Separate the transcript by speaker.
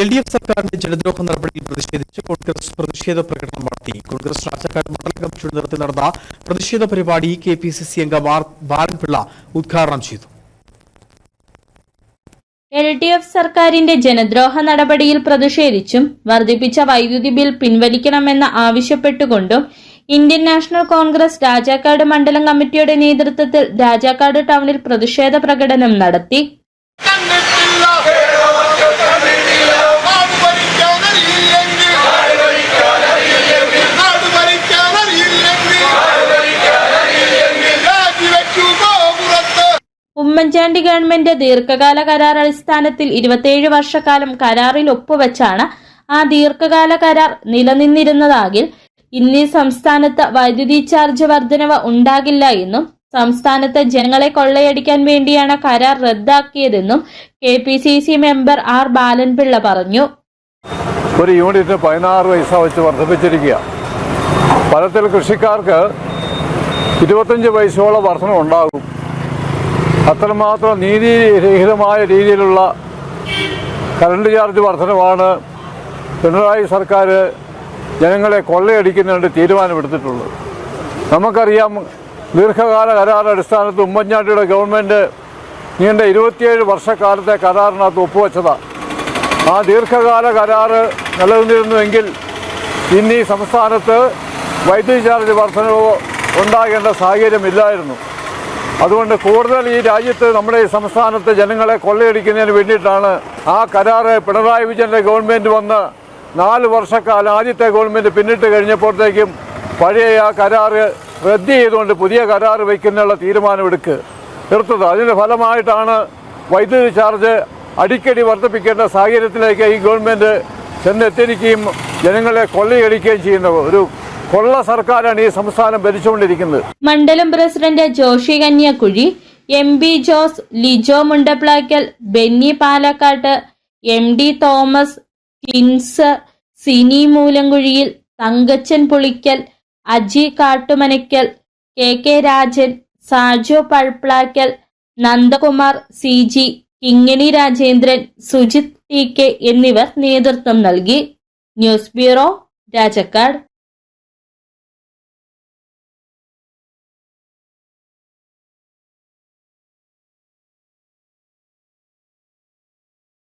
Speaker 1: LDF സർക്കാരിന്റെ ജനദ്രോഹ നടപടിയിൽ പ്രതിഷേധിച്ച് കോൺഗ്രസ് പ്രതിഷേധ പ്രകടനം നടത്തി. കോൺഗ്രസ് രാജാക്കാട് മണ്ഡലം കമ്മിറ്റിയുടെ നേതൃത്വത്തിൽ നടന്ന പ്രതിഷേധ പരിപാടി KPCC അംഗം ബാലൻപിള്ള ഉദ്ഘാടനം ചെയ്തു.
Speaker 2: LDF സർക്കാരിന്റെ ജനദ്രോഹ നടപടിയിൽ പ്രതിഷേധിച്ചും വർദ്ധിപ്പിച്ച വൈദ്യുതി ബിൽ പിൻവലിക്കണമെന്ന് ആവശ്യപ്പെട്ടുകൊണ്ടും ഇന്ത്യൻ നാഷണൽ കോൺഗ്രസ് രാജാക്കാട് മണ്ഡലം കമ്മിറ്റിയുടെ നേതൃത്വത്തിൽ രാജാക്കാട് ടൗണിൽ പ്രതിഷേധ പ്രകടനം നടത്തി. ഉമ്മൻചാണ്ടി ഗവൺമെന്റ് ദീർഘകാല കരാർ അടിസ്ഥാനത്തിൽ 27 വർഷക്കാലം കരാറിൽ ഒപ്പുവെച്ചാണ് ആ ദീർഘകാല കരാർ നിലനിന്നിരുന്നതാകിൽ ഇന്നീ സംസ്ഥാനത്ത് വൈദ്യുതി ചാർജ് വർധനവ് ഉണ്ടാകില്ല എന്നും സംസ്ഥാനത്ത് ജനങ്ങളെ കൊള്ളയടിക്കാൻ വേണ്ടിയാണ് കരാർ റദ്ദാക്കിയതെന്നും KPCC മെമ്പർ ബാലൻപിള്ള പറഞ്ഞു.
Speaker 3: ഒരു യൂണിറ്റ് 16 പൈസ വെച്ച് വർദ്ധിപ്പിച്ചിരിക്കുക. ഫലത്തിൽ കൃഷിക്കാർക്ക് 25 പൈസയോളം വർധന ഉണ്ടാകും. അത്രമാത്രം നീതിരഹിതമായ രീതിയിലുള്ള കറണ്ട് ചാർജ് വർധനമാണ് പിണറായി സർക്കാർ ജനങ്ങളെ കൊള്ളയടിക്കുന്നതിന് തീരുമാനമെടുത്തിട്ടുള്ളത്. നമുക്കറിയാം, ദീർഘകാല കരാർ അടിസ്ഥാനത്തിൽ ഉമ്മൻചാണ്ടിയുടെ ഗവൺമെൻറ് നീണ്ട 27 വർഷക്കാലത്തെ കരാറിനകത്ത് ഒപ്പുവെച്ചതാണ്. ആ ദീർഘകാല കരാർ നിലനിന്നിരുന്നുവെങ്കിൽ ഇന്ന് ഈ സംസ്ഥാനത്ത് വൈദ്യുതി ചാർജ് വർധനവ് ഉണ്ടാകേണ്ട സാഹചര്യമില്ലായിരുന്നു. അതുകൊണ്ട് കൂടുതൽ ഈ രാജ്യത്ത് നമ്മുടെ ഈ സംസ്ഥാനത്ത് ജനങ്ങളെ കൊള്ളയടിക്കുന്നതിന് വേണ്ടിയിട്ടാണ് ആ കരാറ് പിണറായി വിജയൻ്റെ ഗവൺമെൻറ് വന്ന് 4 വർഷക്കാലം ആദ്യത്തെ ഗവൺമെൻറ് പിന്നിട്ട് കഴിഞ്ഞപ്പോഴത്തേക്കും പഴയ ആ കരാറ് റദ്ദ് ചെയ്തുകൊണ്ട് പുതിയ കരാറ് വയ്ക്കുന്നതിനുള്ള തീരുമാനമെടുത്തത്. അതിൻ്റെ ഫലമായിട്ടാണ് വൈദ്യുതി ചാർജ് അടിക്കടി വർദ്ധിപ്പിക്കേണ്ട സാഹചര്യത്തിലേക്ക് ഈ ഗവൺമെൻറ് ചെന്നെത്തിയിരിക്കുകയും ജനങ്ങളെ കൊള്ളയടിക്കുകയും ചെയ്യുന്നത്. ഒരു കൊള്ള സർക്കാരാണ് ഈ സംസ്ഥാനം ഭരിച്ചുകൊണ്ടിരിക്കുന്നത്.
Speaker 2: മണ്ഡലം president Joshy Kanyakuzhi, MB Jose, Lijo Mundaplackal, Benny Palakkatt, MD Thomas, Tins, Sini മൂലങ്കുഴിയിൽ, Thankachan Pulickal, Aji Kattumanackal, KK Rajan, Sajo Pulplackal, Nandakumar, CG, Kingini Rajendran, Sujith TK എന്നിവർ നേതൃത്വം നൽകി. News bureau, Rajakkad.